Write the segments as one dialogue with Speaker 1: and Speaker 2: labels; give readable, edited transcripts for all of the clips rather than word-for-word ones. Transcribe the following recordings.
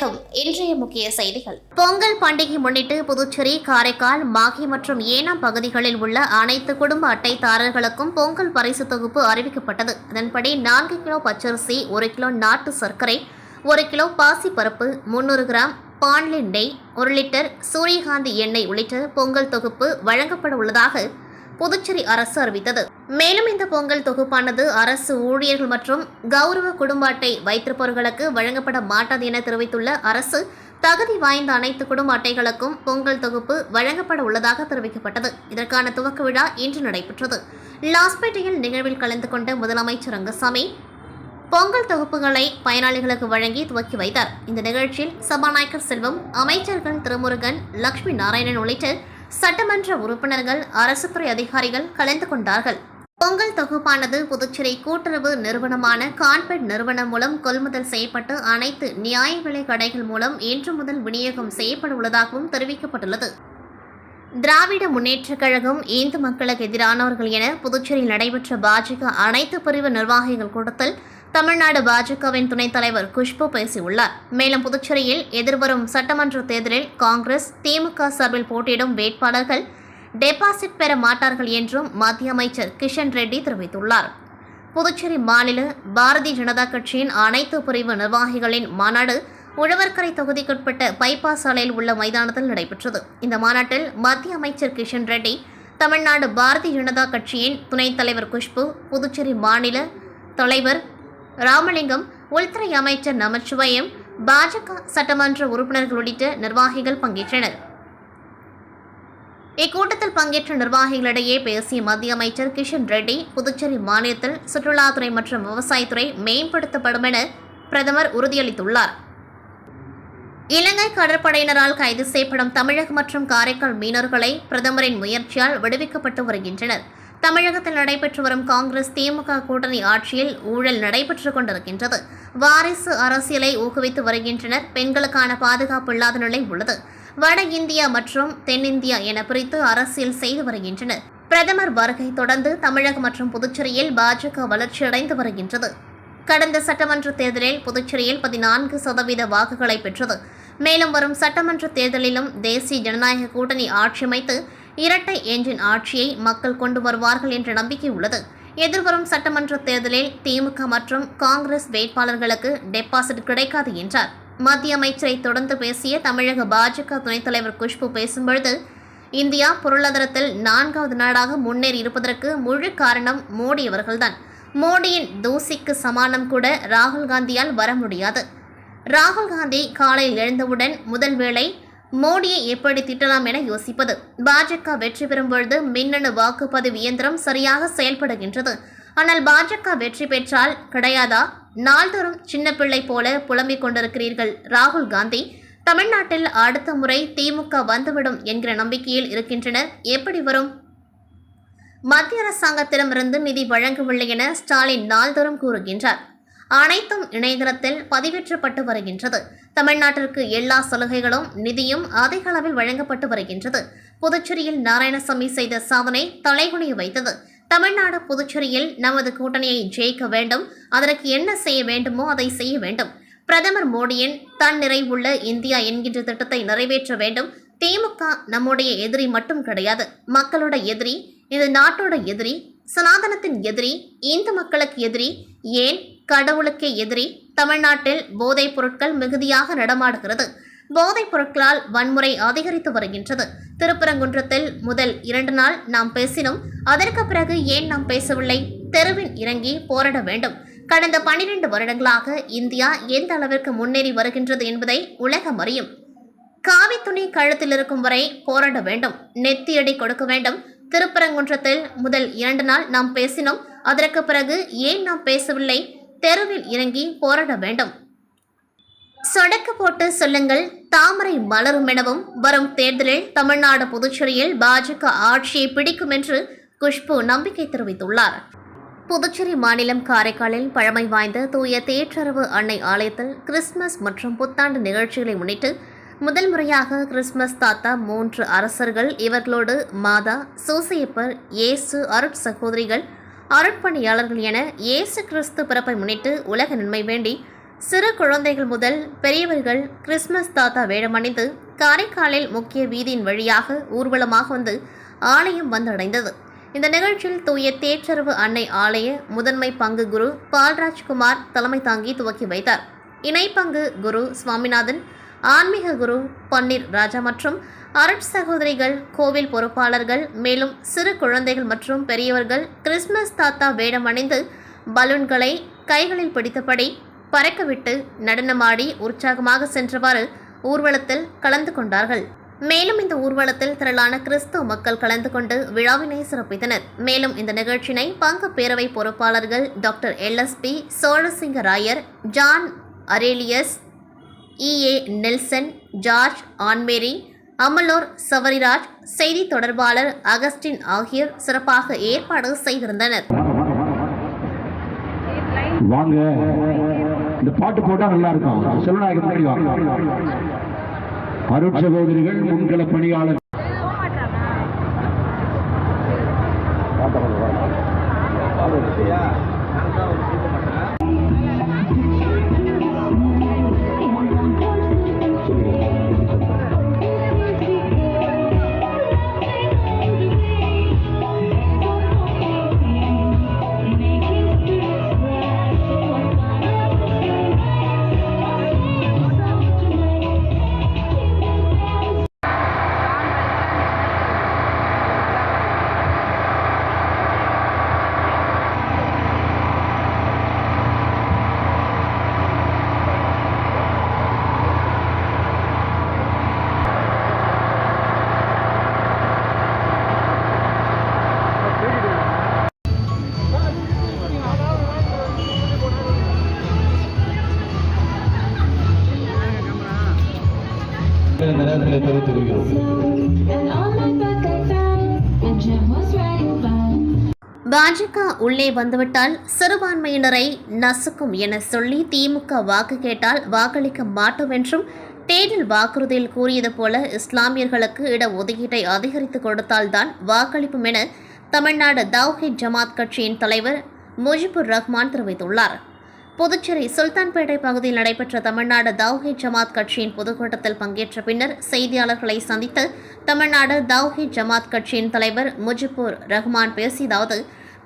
Speaker 1: மீண்டும் இன்றைய முக்கிய செய்திகள். பொங்கல் பண்டிகை முன்னிட்டு புதுச்சேரி, காரைக்கால், மாஹே மற்றும் ஏனாம் பகுதிகளில் உள்ள அனைத்து குடும்ப அட்டைதாரர்களுக்கும் பொங்கல் பரிசு தொகுப்பு அறிவிக்கப்பட்டது. அதன்படி 4 கிலோ பச்சரிசி, 1 கிலோ நாட்டு சர்க்கரை, 1 கிலோ பாசிப்பருப்பு, 300 கிராம் பான்லின் நெய், 1 லிட்டர் சூரியகாந்தி எண்ணெய் உள்ளிட்ட பொங்கல் தொகுப்பு வழங்கப்பட உள்ளதாக புதுச்சேரி அரசு அறிவித்தது. மேலும் இந்த பொங்கல் தொகுப்பானது அரசு ஊழியர்கள் மற்றும் கௌரவ குடும்ப அட்டை வைத்திருப்பவர்களுக்கு வழங்கப்பட மாட்டாது என தெரிவித்துள்ள அரசு, தகுதி வாய்ந்த அனைத்து குடும்ப அட்டைகளுக்கும் பொங்கல் தொகுப்பு வழங்கப்பட உள்ளதாக தெரிவிக்கப்பட்டது. இதற்கான துவக்க விழா இன்று நடைபெற்றது. லாஸ்பேட்டையில் நிகழ்வில் கலந்து கொண்ட முதலமைச்சர் ரங்கசாமி பொங்கல் தொகுப்புகளை பயனாளிகளுக்கு வழங்கி துவக்கி வைத்தார். இந்த நிகழ்ச்சியில் சபாநாயகர் செல்வம், அமைச்சர்கள் திருமுருகன், லட்சுமி நாராயணன் உள்ளிட்ட சட்டமன்ற உறுப்பினர்கள், அரசு துறை அதிகாரிகள் கலந்து கொண்டார்கள். பொங்கல் தொகுப்பானது புதுச்சேரி கூட்டுறவு நிறுவனமான கான்பெட் நிறுவனம் மூலம் கொள்முதல் செய்யப்பட்டு அனைத்து நியாய விலை கடைகள் மூலம் இன்று முதல் விநியோகம் செய்யப்பட உள்ளதாகவும் தெரிவிக்கப்பட்டுள்ளது. திராவிட முன்னேற்றக் கழகம் இந்து மக்களுக்கு எதிரானவர்கள் என புதுச்சேரியில் நடைபெற்ற பாஜக அனைத்து பிரிவு நிர்வாகிகள் கூட்டத்தில் தமிழ்நாடு பாஜகவின் துணைத் தலைவர் குஷ்பு பேசியுள்ளார். மேலும் புதுச்சேரியில் எதிர்வரும் சட்டமன்ற தேர்தலில் காங்கிரஸ், திமுக சார்பில் போட்டியிடும் வேட்பாளர்கள் டெபாசிட் பெற மாட்டார்கள் என்றும் மத்திய அமைச்சர் கிஷன் ரெட்டி தெரிவித்துள்ளார். புதுச்சேரி மாநில பாரதிய ஜனதா கட்சியின் அனைத்து பிரிவு நிர்வாகிகளின் மாநாடு உழவர்கரை தொகுதிக்குட்பட்ட பைபாஸ் சாலையில் உள்ள மைதானத்தில் நடைபெற்றது. இந்த மாநாட்டில் மத்திய அமைச்சர் கிஷன் ரெட்டி, தமிழ்நாடு பாரதிய ஜனதா கட்சியின் துணைத் தலைவர் குஷ்பு, புதுச்சேரி மாநில தலைவர் ராமலிங்கம், உள்துறை அமைச்சர் நமச்சிவாயம், பாஜக சட்டமன்ற உறுப்பினர்கள் உள்ளிட்ட நிர்வாகிகள் பங்கேற்றனர். இக்கூட்டத்தில் பங்கேற்ற நிர்வாகிகளிடையே பேசிய மத்திய அமைச்சர் கிஷன் ரெட்டி, புதுச்சேரி மாநிலத்தில் சுற்றுலாத்துறை மற்றும் விவசாயத்துறை மேம்படுத்தப்படும் என பிரதமர் உறுதியளித்துள்ளார். இலங்கை கடற்படையினரால் கைது செய்யப்படும் தமிழகம் மற்றும் காரைக்கால் மீனவர்களை பிரதமரின் முயற்சியால் விடுவிக்கப்பட்டு வருகின்றனர். தமிழகத்தில் நடைபெற்று வரும் காங்கிரஸ், திமுக கூட்டணி ஆட்சியில் ஊழல் நடைபெற்றுக் கொண்டிருக்கின்றது. வாரிசு அரசியலை ஊக்குவித்து வருகின்றனர். பெண்களுக்கான பாதுகாப்பு இல்லாத நிலை உள்ளது. வட இந்தியா மற்றும் தென்னிந்தியா என பிரித்து அரசியல் செய்து வருகின்றனர். பிரதமர் வருகை தொடர்ந்து தமிழகம் மற்றும் புதுச்சேரியில் பாஜக வளர்ச்சியடைந்து வருகின்றது. கடந்த சட்டமன்ற தேர்தலில் புதுச்சேரியில் 14% வாக்குகளை பெற்றது. மேலும் வரும் சட்டமன்ற தேர்தலிலும் தேசிய ஜனநாயக கூட்டணி ஆட்சி அமைத்து இரட்டை என்ஜின் ஆட்சியை மக்கள் கொண்டு வருவார்கள் என்ற நம்பிக்கை உள்ளது. எதிர்வரும் சட்டமன்ற தேர்தலில் திமுக மற்றும் காங்கிரஸ் வேட்பாளர்களுக்கு டெபாசிட் கிடைக்காது என்றார். மத்திய அமைச்சரை தொடர்ந்து பேசிய தமிழக பாஜக துணைத் தலைவர் குஷ்பு பேசும்பொழுது, இந்தியா பொருளாதாரத்தில் 4வது நாடாக முன்னேறி இருப்பதற்கு முழு காரணம் மோடி அவர்கள்தான். மோடியின் தூசிக்கு சமானம் கூட ராகுல் காந்தியால் வர முடியாது. ராகுல் காந்தி காலையில் எழுந்தவுடன் முதல் வேளை மோடியை எப்படி திட்டலாம் என யோசிப்பது. பாஜக வெற்றி பெறும் பொழுது மின்னணு வாக்குப்பதிவு இயந்திரம் சரியாக செயல்படுகின்றது. ஆனால் பாஜக வெற்றி பெற்றால் கிடையாதா? நாள்தோறும் சின்ன பிள்ளை போல புலம்பிக் கொண்டிருக்கிறீர்கள் ராகுல் காந்தி. தமிழ்நாட்டில் அடுத்த முறை திமுக வந்துவிடும் என்கிற நம்பிக்கையில் இருக்கின்றனர். எப்படி வரும்? மத்திய அரசாங்கத்திடமிருந்து நிதி வழங்கவில்லை என ஸ்டாலின் நாள்தோறும் கூறுகின்றார். அனைத்தும் இணையதளத்தில் பதிவேற்றப்பட்டு வருகின்றது. தமிழ்நாட்டிற்கு எல்லா சலுகைகளும் நிதியும் அதிக அளவில் வழங்கப்பட்டு வருகின்றது. புதுச்சேரியில் நாராயணசாமி செய்த சாதனை தலைகுனிய வைத்தது. தமிழ்நாடு, புதுச்சேரியில் நமது கூட்டணியை ஜெயிக்க வேண்டும். அதற்கு என்ன செய்ய வேண்டுமோ அதை செய்ய வேண்டும். பிரதமர் மோடியின் தன் நிறைவுள்ள இந்தியா என்கின்ற திட்டத்தை நிறைவேற்ற வேண்டும். திமுக நம்முடைய எதிரி மட்டும் கிடையாது, மக்களோட எதிரி, இந்த நாட்டோட எதிரி, சனாதனத்தின் எதிரி, இந்து மக்களுக்கு எதிரி, ஏன் கடவுளுக்கே எதிரி. தமிழ்நாட்டில் போதைப் பொருட்கள் மிகுதியாக நடமாடுகிறது. போதைப் பொருட்களால் வன்முறை அதிகரித்து வருகின்றது. திருப்பரங்குன்றத்தில் முதல் 2 நாள் நாம் பேசினோம். அதற்கு பிறகு ஏன் நாம் பேசவில்லை? தெருவில் இறங்கி போராட வேண்டும். கடந்த 12 வருடங்களாக இந்தியா எந்த அளவிற்கு முன்னேறி வருகின்றது என்பதை உலகம் அறியும். காவி துணி கழுத்தில் இருக்கும் வரை போராட வேண்டும். நெத்தியடி கொடுக்க வேண்டும். திருப்பரங்குன்றத்தில் முதல் 2 நாள் நாம் பேசினோம். அதற்கு பிறகு ஏன் நாம் பேசவில்லை? தெருவில் இறங்கி போராட வேண்டும். சொடக்கு போட்டு சொல்லுங்கள், தாமரை மலரும் எனவும் வரும் தேர்தலில் தமிழ்நாடு, புதுச்சேரியில் பாஜக ஆட்சியை பிடிக்கும் என்று குஷ்பு நம்பிக்கை தெரிவித்துள்ளார். புதுச்சேரி மாநிலம் காரைக்காலில் பழமை வாய்ந்த தூய தேற்றரவு அன்னை ஆலயத்தில் கிறிஸ்துமஸ் மற்றும் புத்தாண்டு நிகழ்ச்சிகளை முன்னிட்டு முதல் முறையாக கிறிஸ்துமஸ் தாத்தா, 3 அரசர்கள், இவர்களோடு மாதா, சூசையப்பர், இயேசு, அருட்சகோதரிகள், அருட்பணியாளர்கள் என இயேசு கிறிஸ்து பிறப்பை முன்னிட்டு உலக நன்மை வேண்டி சிறு குழந்தைகள் முதல் பெரியவர்கள் கிறிஸ்துமஸ் தாத்தா வேடமணிந்து காரைக்காலில் முக்கிய வீதியின் வழியாக ஊர்வலமாக வந்து ஆலயம் வந்தடைந்தது. இந்த நிகழ்ச்சியில் தூய தேற்றரவு அன்னை ஆலய முதன்மை பங்கு குரு பால்ராஜ்குமார் தலைமை தாங்கி துவக்கி வைத்தார். இணை பங்கு குரு சுவாமிநாதன், ஆன்மீக குரு பன்னீர் ராஜா மற்றும் அருட்சகோதரிகள், கோவில் பொறுப்பாளர்கள், மேலும் சிறு குழந்தைகள் மற்றும் பெரியவர்கள் கிறிஸ்துமஸ் தாத்தா வேடமணிந்து பலூன்களை கைகளில் பிடித்தபடி பறக்கவிட்டு நடனமாடி உற்சாகமாக சென்றவாறு ஊர்வலத்தில் கலந்து கொண்டார்கள். மேலும் இந்த ஊர்வலத்தில் திரளான கிறிஸ்துவ மக்கள் கலந்து கொண்டு விழாவினை சிறப்பித்தனர். மேலும் இந்த நிகழ்ச்சியினை பங்கு பேரவை பொறுப்பாளர்கள் doctor LSP Chozhasinga Rayar, John Aurelius, EA Nelson, George Annmary, Amalor Savariraj, செய்தி தொடர்பாளர் அகஸ்டின் ஆகியோர் சிறப்பாக ஏற்பாடு செய்திருந்தனர்.
Speaker 2: வாங்க, இந்த பாட்டு போட்டா நல்லா இருக்கும். செல்வநாயகம் முன்னாடி வாங்க. அருட்சகோதரிகள், முன்கள பணியாளர், இந்த நேரத்தில் தெரிவித்திருக்கிறோம்.
Speaker 1: பாஜக உள்ளே வந்துவிட்டால் சிறுபான்மையினரை நசுக்கும் என சொல்லி திமுக வாக்கு கேட்டால் வாக்களிக்க மாட்டோம் என்றும் தேர்தல் வாக்குறுதியில் கூறியது போல இஸ்லாமியர்களுக்கு இட ஒதுக்கீட்டை அதிகரித்து கொடுத்தால்தான் வாக்களிப்பும் என தமிழ்நாடு தௌஹீத் ஜமாத் கட்சியின் தலைவர் முஜிபுர் ரஹ்மான் தெரிவித்துள்ளார். புதுச்சேரி சுல்தான்பேட்டை பகுதியில் நடைபெற்ற தமிழ்நாடு தௌஹீத் ஜமாத் கட்சியின் பொதுக்கூட்டத்தில் பங்கேற்ற பின்னர் செய்தியாளர்களை சந்தித்து தமிழ்நாடு தௌஹீத் ஜமாத் கட்சியின் தலைவர் முஜிபுர் ரஹ்மான் பேசியதாவது,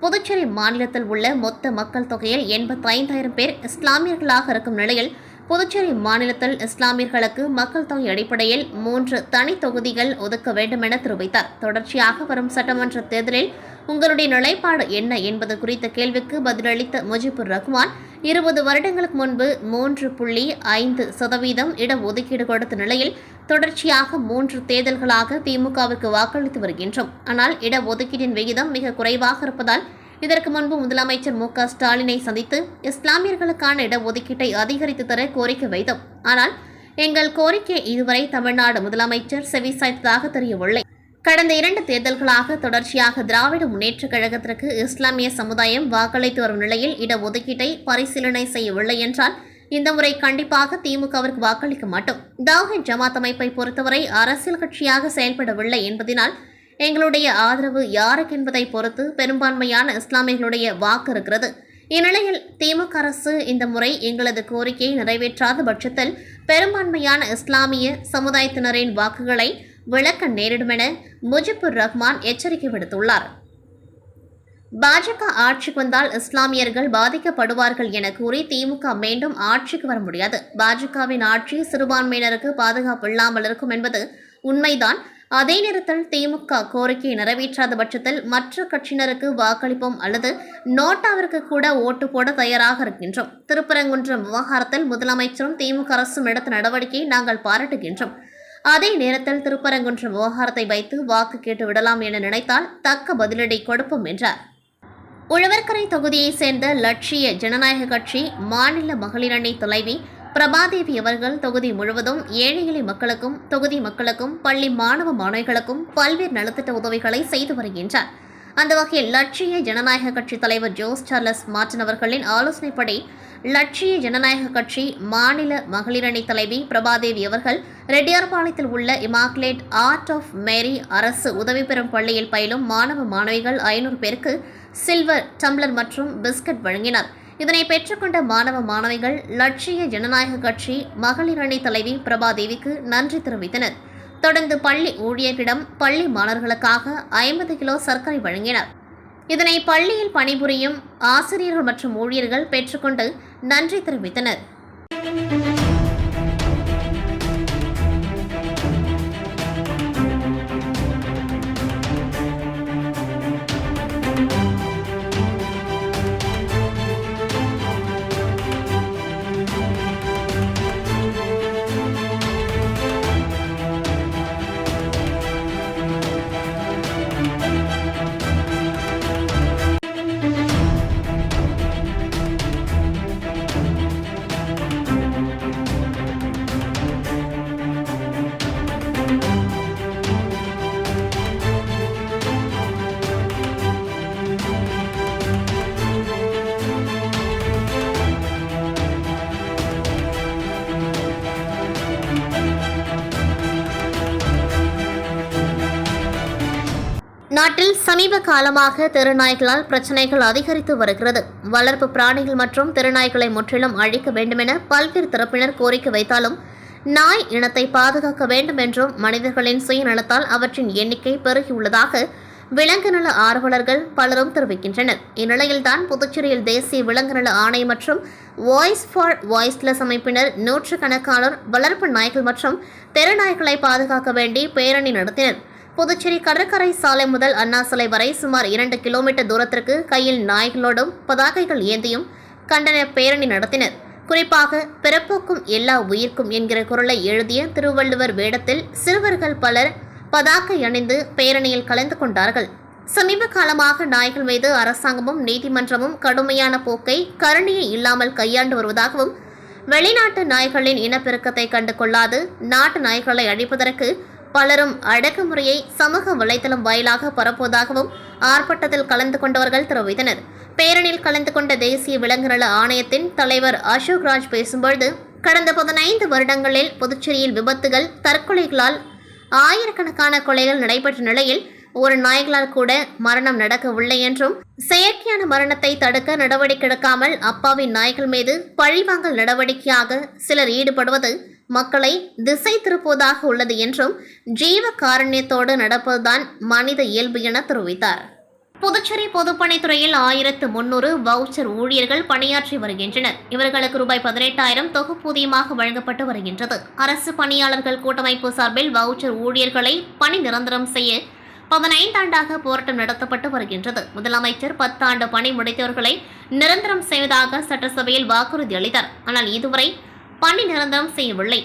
Speaker 1: புதுச்சேரி மாநிலத்தில் உள்ள மொத்த மக்கள் தொகையில் 85,000 பேர் இஸ்லாமியர்களாக இருக்கும் நிலையில் புதுச்சேரி மாநிலத்தில் இஸ்லாமியர்களுக்கு மக்கள் தொகை அடிப்படையில் 3 தனி தொகுதிகள் ஒதுக்க வேண்டும் என தெரிவித்தார். தொடர்ச்சியாக வரும் சட்டமன்ற தேர்தலில் உங்களுடைய நிலைப்பாடு என்ன என்பது குறித்த கேள்விக்கு பதிலளித்த முஜிபுர் ரஹ்மான், 20 வருடங்களுக்கு முன்பு 3.5% இடஒதுக்கீடு கொடுத்த நிலையில் தொடர்ச்சியாக 3 தேர்தல்களாக திமுகவிற்கு வாக்களித்து வருகின்றோம். ஆனால் இடஒதுக்கீட்டின் விகிதம் மிக குறைவாக இருப்பதால் இதற்கு முன்பு முதலமைச்சர் மு.க. ஸ்டாலினை சந்தித்து இஸ்லாமியர்களுக்கான இடஒதுக்கீட்டை அதிகரித்து தர கோரிக்கை வைத்தோம். ஆனால் எங்கள் கோரிக்கை இதுவரை தமிழ்நாடு முதலமைச்சர் செவிசாய்த்ததாக தெரியவில்லை. கடந்த 2 தேர்தல்களாக தொடர்ச்சியாக திராவிட முன்னேற்றக் கழகத்திற்கு இஸ்லாமிய சமுதாயம் வாக்களித்து வரும் நிலையில் இடஒதுக்கீட்டை பரிசீலனை செய்யவில்லை என்றால் இந்த முறை கண்டிப்பாக திமுகவிற்கு வாக்களிக்க மாட்டோம். தௌஹீத் ஜமாத் அமைப்பை பொறுத்தவரை அரசியல் கட்சியாக செயல்படவில்லை என்பதனால் எங்களுடைய ஆதரவு யாருக்கு என்பதை பொறுத்து பெரும்பான்மையான இஸ்லாமியர்களுடைய வாக்கு இருக்கிறது. இந்நிலையில் திமுக அரசு இந்த முறை எங்களது கோரிக்கையை நிறைவேற்றாத பட்சத்தில் பெரும்பான்மையான இஸ்லாமிய சமுதாயத்தினரின் வாக்குகளை விளக்க நேரிடும் என முஜிபுர் ரஹ்மான் எச்சரிக்கை விடுத்துள்ளார். பாஜக ஆட்சிக்கு வந்தால் இஸ்லாமியர்கள் பாதிக்கப்படுவார்கள் என கூறி திமுக மீண்டும் ஆட்சிக்கு வர முடியாது. பாஜகவின் ஆட்சி சிறுபான்மையினருக்கு பாதுகாப்பு இல்லாமல் இருக்கும் என்பது உண்மைதான். அதே நேரத்தில் திமுக கோரிக்கையை நிறைவேற்றாத பட்சத்தில் மற்ற கட்சியினருக்கு வாக்களிப்போம் அல்லது நோட்டாவிற்கு கூட ஓட்டு போட தயாராக இருக்கின்றோம். திருப்பரங்குன்றம் விவகாரத்தில் முதலமைச்சரும் திமுக அரசும் எடுத்த நடவடிக்கையை நாங்கள் பாராட்டுகின்றோம். அதே நேரத்தில் திருப்பரங்குன்றம் விவகாரத்தை வைத்து வாக்கு கேட்டு விடலாம் என நினைத்தால் தக்க பதிலடி கொடுப்போம் என்றார். உழவர்கரை தொகுதியைச் சேர்ந்த லட்சிய ஜனநாயக கட்சி மாநில மகளிர் அணி தலைவி பிரபாதேவி அவர்கள் தொகுதி முழுவதும் ஏழை எளிய மக்களுக்கும் தொகுதி மக்களுக்கும் பள்ளி மாணவ மாணவிகளுக்கும் பல்வேறு நலத்திட்ட உதவிகளை செய்து வருகின்றார். அந்த வகையில் லட்சிய ஜனநாயக கட்சி தலைவர் ஜோஸ் சார்லஸ் மார்டின் அவர்களின் ஆலோசனைப்படி லட்சிய ஜனநாயக கட்சி மாநில மகளிரணி தலைவி பிரபாதேவி அவர்கள் ரெட்டியார்பாளையத்தில் உள்ள இமாக்குலேட் ஆர்ட் ஆஃப் மேரி அரசு உதவி பெறும் பள்ளியில் பயிலும் மாணவ மாணவிகள் 500 பேருக்கு சில்வர் டம்ளர் மற்றும் பிஸ்கட் வழங்கினார். இதனை பெற்றுக்கொண்ட மாணவ மாணவிகள் லட்சிய ஜனநாயக கட்சி மகளிர் அணி தலைவி பிரபாதேவிக்கு நன்றி தெரிவித்தனர். தொடர்ந்து பள்ளி ஊழியர்களிடம் பள்ளி மாணவர்களுக்காக 50 கிலோ சர்க்கரை வழங்கினர். இதனை பள்ளியில் பணிபுரியும் ஆசிரியர்கள் மற்றும் ஊழியர்கள் பெற்றுக்கொண்டு நன்றி தெரிவித்தனர். நாட்டில் சமீப காலமாக தெருநாய்களால் பிரச்சினைகள் அதிகரித்து வருகிறது. வளர்ப்பு பிராணிகள் மற்றும் தெருநாய்களை முற்றிலும் அழிக்க வேண்டுமென பல்வேறு தரப்பினர் கோரிக்கை வைத்தாலும் நாய் இனத்தை பாதுகாக்க வேண்டும் என்றும் மனிதர்களின் சுயநலத்தால் அவற்றின் எண்ணிக்கை பெருகியுள்ளதாக விலங்கு நல ஆர்வலர்கள் பலரும் தெரிவிக்கின்றனர். இந்நிலையில்தான் புதுச்சேரியில் தேசிய விலங்கு நல ஆணையம் மற்றும் வாய்ஸ் ஃபார் வாய்ஸ்லெஸ் அமைப்பினர் நூற்றுக்கணக்கானோர் வளர்ப்பு நாய்கள் மற்றும் தெருநாய்களை பாதுகாக்க வேண்டி பேரணி நடத்தினர். புதுச்சேரி கடற்கரை சாலை முதல் அண்ணா சிலை வரை சுமார் 2 கிலோமீட்டர் தூரத்திற்கு கையில் நாய்களோடும் பதாகைகள் ஏந்தியும் கண்டன பேரணி நடத்தினர். குறிப்பாக பிறப்புக்கும் எல்லா உயிர்க்கும் என்கிற குரலை எழுதிய திருவள்ளுவர் வேடத்தில் சிறுவர்கள் பலர் பதாகை அணிந்து பேரணியில் கலந்து கொண்டார்கள். சமீப காலமாக நாய்கள் மீது அரசாங்கமும் நீதிமன்றமும் கடுமையான போக்கை கருணையை இல்லாமல் கையாண்டு வருவதாகவும் வெளிநாட்டு நாய்களின் இனப்பெருக்கத்தை கண்டு கொள்ளாது நாட்டு நாய்களை அழிப்பதற்கு பலரும் அடக்குமுறையை சமூக வலைதளம் வாயிலாக பரப்புவதாகவும் ஆர்ப்பாட்டத்தில் கலந்து கொண்டவர்கள் தெரிவித்தனர். பேரணியில் கலந்து கொண்ட தேசிய விலங்கு நல ஆணையத்தின் தலைவர் அசோக் ராஜ் பேசும்பொழுது, கடந்த 15 வருடங்களில் புதுச்சேரியில் விபத்துகள், தற்கொலைகளால் ஆயிரக்கணக்கான கொலைகள் நடைபெற்ற நிலையில் ஒரு நாய்களால் கூட மரணம் நடக்கவில்லை என்றும் செயற்கையான மரணத்தை தடுக்க நடவடிக்கை எடுக்காமல் அப்பாவின் நாய்கள் மீது பழிவாங்கல் நடவடிக்கையாக சிலர் ஈடுபடுவது மக்களை திசை திருப்புவதாக உள்ளது என்றும் ஜீவ காருண்யத்தோடு நடப்பதுதான் மனித இயல்பு என தெரிவித்தார். புதுச்சேரி பொதுப்பணித்துறையில் 1300 வவுச்சர் ஊழியர்கள் பணியாற்றி வருகின்றனர். இவர்களுக்கு ரூபாய் 18,000 தொகுப்பூதியமாக வழங்கப்பட்டு வருகின்றது. அரசு பணியாளர்கள் கூட்டமைப்பு சார்பில் வவுச்சர் ஊழியர்களை பணி நிரந்தரம் செய்ய 15 ஆண்டாக போராட்டம் நடத்தப்பட்டு வருகின்றது. முதலமைச்சர் 10 ஆண்டு பணி முடித்தவர்களை நிரந்தரம் செய்வதாக சட்டசபையில் வாக்குறுதி அளித்தார். ஆனால் இதுவரை பணி நிரந்தரம் செய்யவில்லை.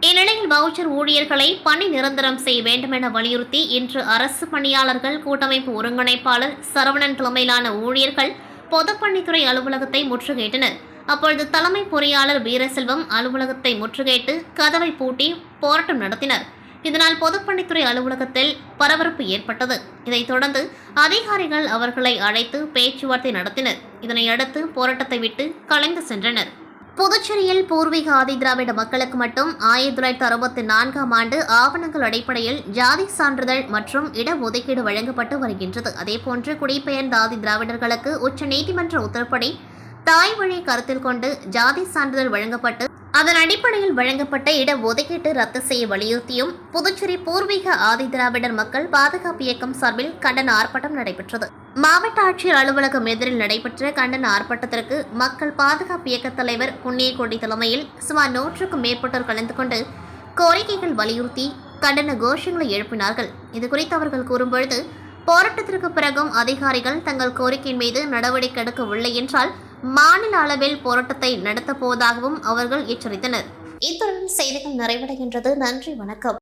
Speaker 1: இந்நிலையில் வவுச்சர் ஊழியர்களை பணி நிரந்தரம் செய்ய வேண்டும் என வலியுறுத்தி இன்று அரசு பணியாளர்கள் கூட்டமைப்பு ஒருங்கிணைப்பாளர் சரவணன் தலைமையிலான ஊழியர்கள் பொதுப்பணித்துறை அலுவலகத்தை முற்றுகையிட்டனர். அப்பொழுது தலைமை பொறியாளர் வீரசெல்வம் அலுவலகத்தை முற்றுகையிட்டு கதவை பூட்டி போராட்டம் நடத்தினர். இதனால் பொதுப்பணித்துறை அலுவலகத்தில் பரபரப்பு ஏற்பட்டது. இதைத் தொடர்ந்து அதிகாரிகள் அவர்களை அழைத்து பேச்சுவார்த்தை நடத்தினர். இதனையடுத்து போராட்டத்தை விட்டு கலைந்து சென்றனர். புதுச்சேரியில் பூர்வீக ஆதி திராவிட மக்களுக்கு மட்டும் 1964ஆம் ஆண்டு ஆவணங்கள் அடிப்படையில் ஜாதி சான்றிதழ் மற்றும் இடஒதுக்கீடு வழங்கப்பட்டு வருகின்றது. அதேபோன்று குடிபெயர்ந்த ஆதி திராவிடர்களுக்கு உச்சநீதிமன்ற உத்தரப்படி தாய் வழி கருத்தில் கொண்டு ஜாதி சான்றிதழ் வழங்கப்பட்டு அதன் அடிப்படையில் வழங்கப்பட்ட இடஒதுக்கீட்டு ரத்து செய்ய வலியுறுத்தியும் புதுச்சேரி பூர்வீக ஆதி திராவிடர் மக்கள் பாதுகாப்பு இயக்கம் சார்பில் கண்டன ஆர்ப்பாட்டம் நடைபெற்றது. மாவட்ட ஆட்சியர் அலுவலகம் எதிரில் நடைபெற்ற கண்டன ஆர்ப்பாட்டத்திற்கு மக்கள் பாதுகாப்பு இயக்க தலைவர் புண்ணியகோடி தலைமையில் சுமார் 100க்கும் மேற்பட்டோர் கலந்து கொண்டு கோரிக்கைகள் வலியுறுத்தி கண்டன கோஷங்களை எழுப்பினார்கள். இதுகுறித்து அவர்கள் கூறும்பொழுது, போராட்டத்திற்கு பிறகும் அதிகாரிகள் தங்கள் கோரிக்கையின் மீது நடவடிக்கை எடுக்கவில்லை என்றால் மாநில அளவில் போராட்டத்தை நடத்தப் போவதாகவும் அவர்கள் எச்சரித்தனர். இத்துடன் செய்திகள் நிறைவடைகின்றது. நன்றி, வணக்கம்.